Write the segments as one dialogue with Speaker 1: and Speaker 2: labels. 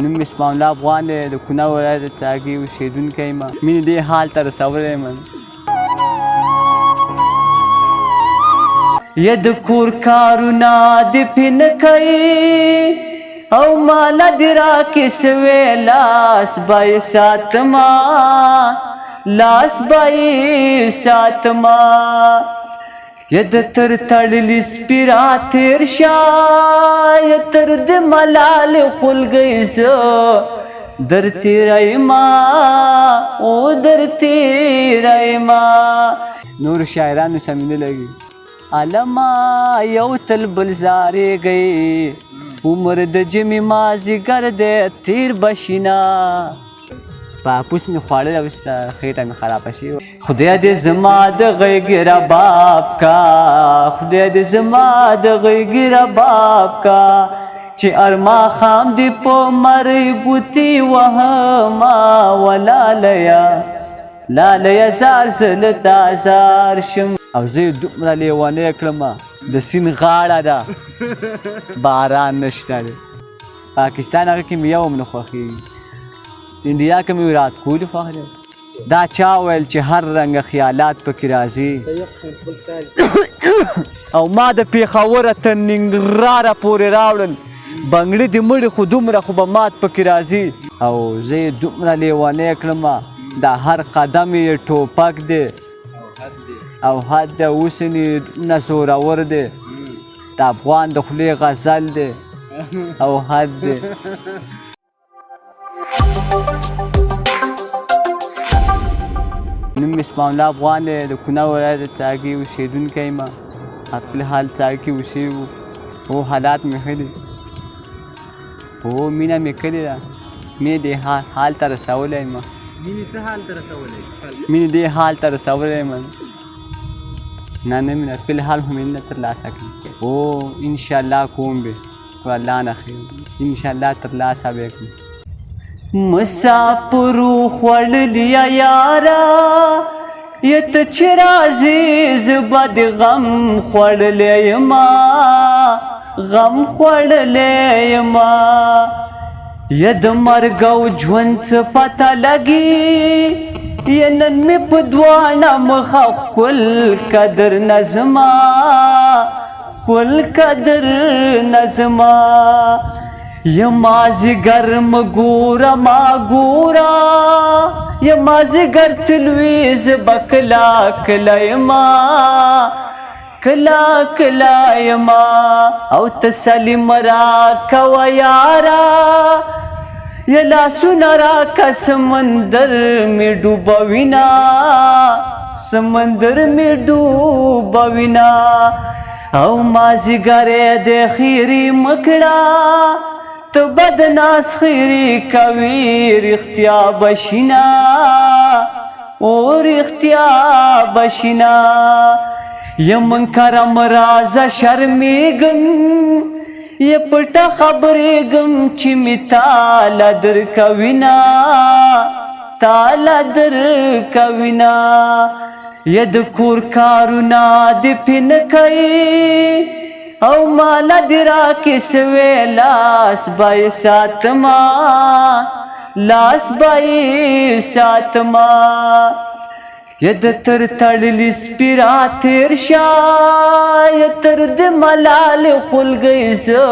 Speaker 1: نوم مې اسماعیل الله افغان دی د کونړ ولایت د چاګي اوسېدونکی یم مینې دې حال ته رسولی یم یا د کور کارونه دې پې نه کوي او ماله دې راکې سوې لاس به یې ساتما لاس به یې ساتما یا د تر تړلي سپي راتېر شه یا تر د ملالې خولګۍ زه در تېرهیما او در تېرهیما نورو شاعرانو سمې نه لګي علما یو تل بل زارېږئ عمر د جمې مازدیګر دی تېر به شینه پاپوس مې خوړل او خېټه مې خرابه شي خدای دې زما د غېږې رباب کا خدای دې زما د غېږې رباب کا چې ارما خام دې په مرۍ ګوتې وهما ولالیه لالیه زار زه له تا زار شم او زه یې دومره لیونی کړمه د سیند غاړه ده باران نشته دی پاکستان هغه کې مې یو هم نه خوښېږي انډیا کې مې ویرات کوهلي خوښ دی دا چا ویل چې هر رنګه خیالات پکې راځي او ما د پېښوره تر ننګرهاره پورې راوړل بنګړي دې مړي خو دومره خو به مات پکې راځي او زه یې دومره لیونی کړمه دا هر قدم یې ټوپک دی او حد د اوسني نه زورور دی د افغان د خولې غزل دی او حد دی نوم مې اسماعیل الله افغان دی د کونړ ولایت د چاګي اوسېدونکی یم خپل حال چاګي کې اوسېږو هو حالات مې ښه دي هو مینه مې کړې ده مینې دې حال ته رسولی یم
Speaker 2: مینې څه حال ته رسولی
Speaker 1: مینې دې حال ته رسولی یم نه نه مینه فی الحال خو مینه ترلاسه کړي او انشاءالله کوم به خو الله نه خیر انشاءالله ترلاسه به کړي مسافرو خوړلیا یاره یا ته چې راځې زه به د غم خوړلی یما غم خوړلی یما یا د مرګ او ژوند څه پته لګي یا نن مې په دواړه مخه ښکل قدر نه زما ښکل قدر نه زما یا مازدیګر مه ګوره ما ګوره یا مازدیګر تلوي زه به کله کله یما کله کله یما او تسلي مه راکوه یاره یا لاسونه راکه سمندر مې ډوبوینه سمندر مې ډوبوینه او مازدیګر د خیري مه کړه ته بد ناس خیري کوي رښتیا به شینه او رښتیا به شینه یا منکرم رازه شرمېږم یا پټه خبرېږم چې مې تاله درکوینه تاله درکوینه یا د کور کارونه دې پې نه کوي او ماله دې راکې سوې لاس به یې ساتما لاس به یې ساتما یا د تر تړلي سپي راتېر شه یا تر د ملالې خولګۍ زه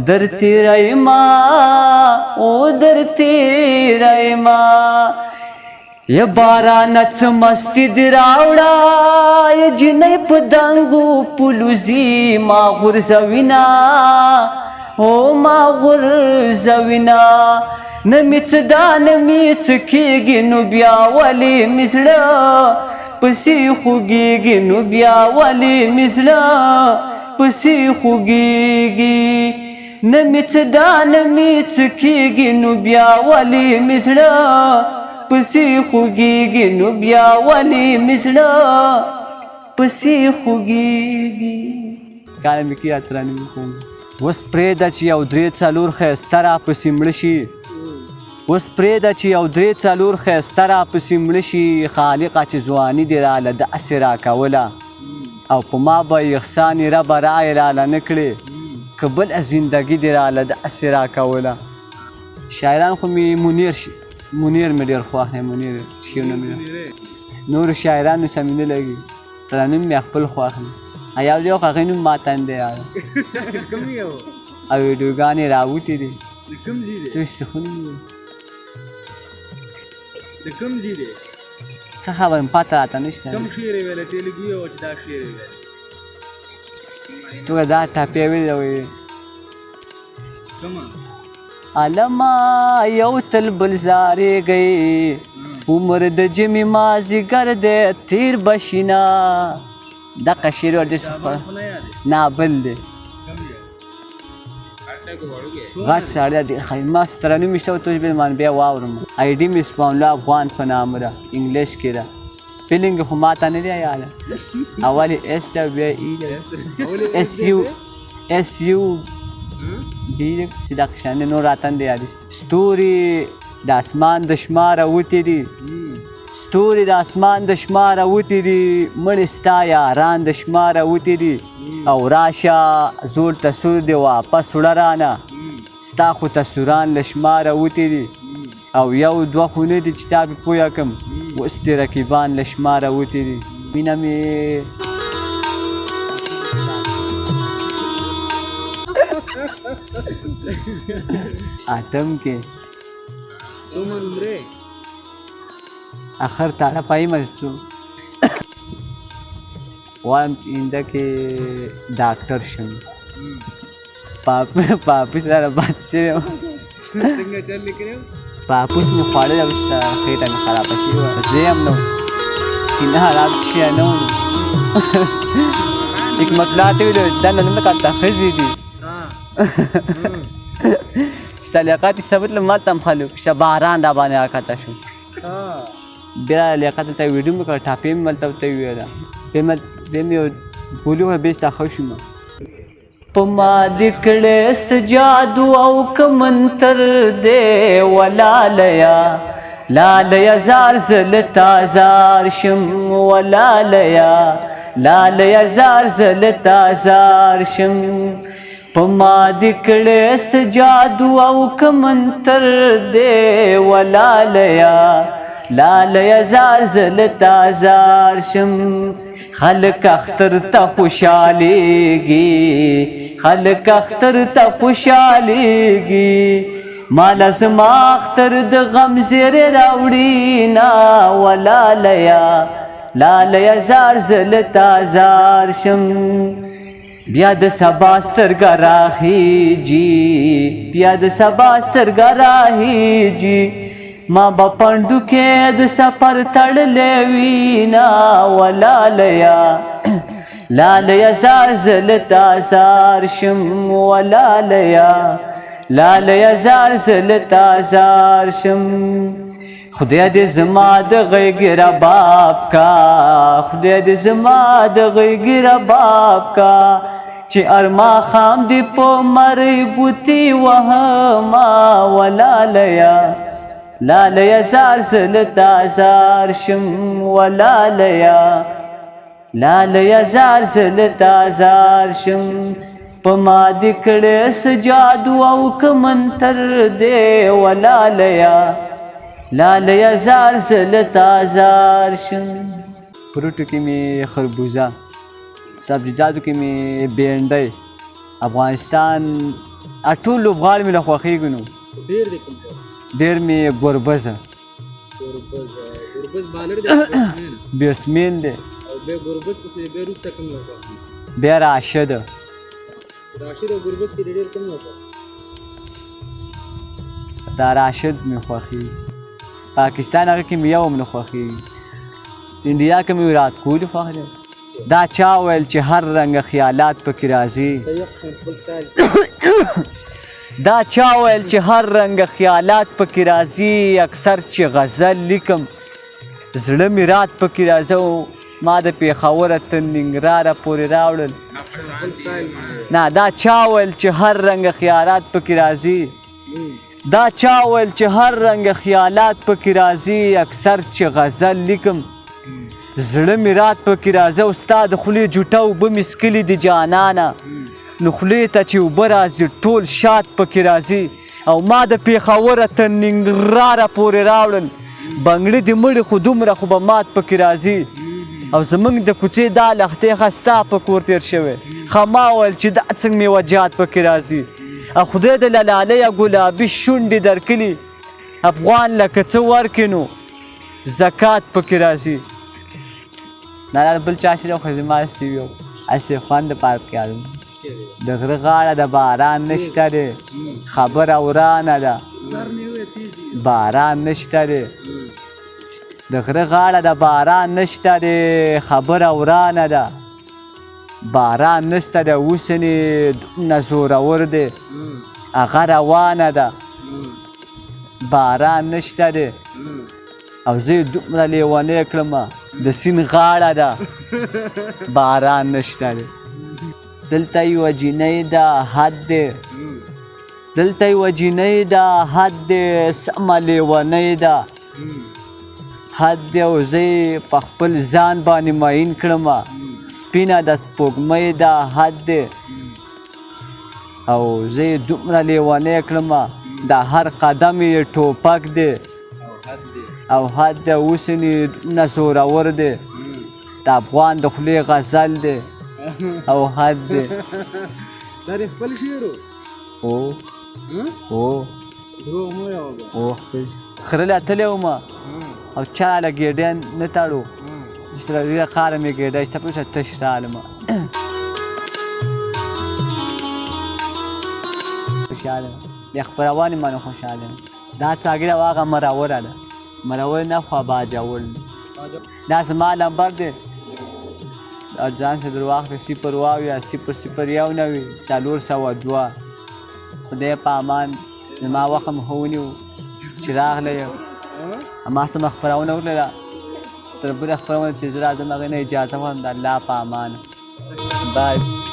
Speaker 1: در تېرهیما او در تېرهیما یا بارانه څه مستي دې راوړه یا جنۍ په دنګو پلوزي ما غورځوینه او ما غورځوینه نه مې څه دا نه مې څه کېږي نو بیا ولې مې زړه پسې خوږېږي نو بیا ولې مې زړه پسې خوږېږي نه مې څه دا نه مې څه کېږي نو بیا ولې مې زړه پسې خوږېږي نو بیا ولې مې زړه پسې خوږېږي کاله مې کې اترانې مې کوم اوس پرېږده چې یو درې څلور ښایسته راپسې مړه شي اوس پرېږده چې یو درې څلور ښایسته راپسې مړه شي خالقه چې ځواني دې راله داسې راکوله او په ما به احسان یې ربه رایې راله نه کړې که بله زندګي دې راله داسې راکوله شاعران خو مې منیر مې ډېر خوښ دی. منیر شعرونه مې نورو شاعرانو سره مې نه لګي. ترانې مې خپل خوښ دي. یو یو هغې نوم ماته نه دی یاد.
Speaker 2: کوم یو
Speaker 1: او ویډیوګانې راوتې دي.
Speaker 2: د کوم ځای دی؟
Speaker 1: ته څه خو نه وي.
Speaker 2: د کوم ځای دی؟
Speaker 1: څه خبر مې پته راته نشته.
Speaker 2: کوم شعر یې ویلی؟ ته یې لږ ووایه چې دا شعر یې ویلی.
Speaker 1: توګه دا ټاپې ویلې وایي
Speaker 2: کومه؟
Speaker 1: علما یو تل بل زارېږئ عمر د جمې مازدیګر دی تیر بشینه. دغه شعر ورته نه بل دی. غټ سړی دی. ما ترانې مې شته اوس به مان بیا واورم. آی ډي مې اسماعیل الله افغان په نامه ده. انګلیش کې ده. سپیلنګ خو ماته نه دی یاده. اول یې اس ډبلیو ای ده. اس یو دی سیده قشان نور راته نه دی یاد. ستوري د اسمان د شماره وتې دي. ستوري د اسمان د شماره وتې دي. مړې ستا یاران د شماره وتې دي. او راشه زور تصور دی واپس وړه رانه. ستا خو تصوران له شماره وتې دي. او یو دوه خو نه دي چې تا پې پویه کړم. اوس دې رقیبان له شماره وتې دي. مینه مې اتم کې
Speaker 2: څومره عمرې؟
Speaker 1: آخر تعالی پای مزچو وایم چې اینده کې ډاکټر شم. پاپوس را بات شوی وم.
Speaker 2: څنګه چل لیکلی؟
Speaker 1: پاپوس مې خوړلی او چې خېټه مې خرابه شوې وه. زه هم نه وم کینه خراب شوی نه وم. حکمت الله ته ویلو دا نه نه کاته ښځې دي. ستا لیاقت یې ثبت لم مالته هم خلک چې باران را باندې راکښته شو. بیا لیاقت ته ویډیو مې کړه ټاپې مې هلته ورته وویله. بیا مې بولي وه بیا ستا ښه شوم. په ما دې کړی څه جادو او که منتر دی ولالیا. لالیا زار زه له تا زار شم ولالیا. لالیا زار زه له تا زار شم. په ما دې کړی څه جادو او که منتر دی ولالیا. لالیا زار زه له تا زار شم. خلک اختر ته خوشحالیږي. خلک اختر ته خوشحالیږي. ماله زما اختر د غم زیری راوړي نه ولالیا. لالیا زار زه له تا زار شم. بیا د سبا سترګه راخیږي. بیا د سبا سترګه راخیږي. ما به پنډو کې د سفر تړلی وي نه ولالیا. لالیا زار زه له تا زار شم ولالیا. لالیا زار زه له تا زار شم. خدای دې زما د غیږې رباب کا. خدای دې زما د غیږې رباب کا. چې ارما خام دې په مرۍ ګوتې وهما ولالیا. لالیا زار زه له تا زار شم ولالیا. لالیا زار زه له تا زار شم. په ما دې کړی څه جادو او که منتر دی ولالیا. لالیا زار زه له تا زار شم. فروټو کې مې خربوزه. سبزیجاتو کې مې بینډۍ. افغانستان ټول لوبغاړي مې له خوښېږي نو
Speaker 2: ډېر دی کوم
Speaker 1: ډېر مې ګوربزه.
Speaker 2: ګوربز بالر دی
Speaker 1: بیټسمین دی.
Speaker 2: او بیا ګوربز پسې بیا وروسته کوم یو خوښېږي؟
Speaker 1: بیا راشد.
Speaker 2: راشد او ګوربز کې ډېر کوم یو خوښېږي؟
Speaker 1: دا راشد مې خوښېږي. پاکستان هغه کې مې یو هم نه خوښېږي. انډیا کې مې وراټ کوهلي خوښ دی. دا چا ویل چې هر رنګه خیالات پکې راځي. دا چا ویل چې هر رنګه خیالات پکې راځي. اکثر چې غزل لیکم زړه مې رات پکې راځي. ما د پېښوره تر ننګرهاره پورې راوړل. نه دا چا ویل چې هر رنګه خیالات پکې راځي. دا چا ویل چې هر رنګه خیالات پکې راځي. اکثر چې غزل لیکم زړه مې رات پکې راځي. او ستا د خولې جوټه اوبه مې څکلي دي جانانه. نو خولې ته چې اوبه راځي ټول شات پکې راځي. او ما د پېښوره تر ننګرهاره پورې راوړل بنګړي دې مړي خو دومره خو به مات پکې راځي او زمونږ د کوڅې دا لښتې ښه ستا په کور تېر شوی ښه ما وویل چې دا څنګه میوه جات پکې راځي او خدای د للالیه ګلابي شونډې درکلي افغان لکه څه ورکړي نو زکات پکې راځي نه بل چا چې خو زما هسې وي هسې خوند دپاره پکې اړم د غره غاړه د باران نشته دی خبره ورانه ده باران نشته دی د غره غاړه د باران نشته دی خبره ورانه ده باران نشته دی اوسنې دومره زورور دی هغه روانه ده باران نشته دی او زه یې دومره لیونی کړمه د سیند غاړه ده باران نشته دی دلته یوه جینۍ ده حد دی دلته یوه جینۍ ده حد دی سمه لیونۍ ده حد دی او زه یې په خپل ځان باندې معین کړمه سپینه د سپوږمۍ ده حد دی او زه یې دومره لیونی کړمه د هر قدم یې ټوپک دی او حد دی اوسنې دومره زورور دی د افغان د خولې غزل دی او حد دی
Speaker 2: دا دې خپل شعر
Speaker 1: او
Speaker 2: دروغ مه وایه
Speaker 1: او خپل خره له تللی ومه او چا له ګېډۍ نه تړو چې ډېره قاره مې ګېډۍ شته پوه شه تش رالمه خوشحاله د خپروان یې مانه خوشحاله دا څاګړه هغه مروره ده مرور نه خوا باجوړ دا زما نمبر دی او ځان سره در واخلې 0 یا 001 نوي 402 خدای په امان زما وخت هم ښه ونیو چې راغلی یم ما سمه خپرونه وکړله تر بله خپرونه چې زه راځم هغې نه اجازه غواړم د الله په امان بای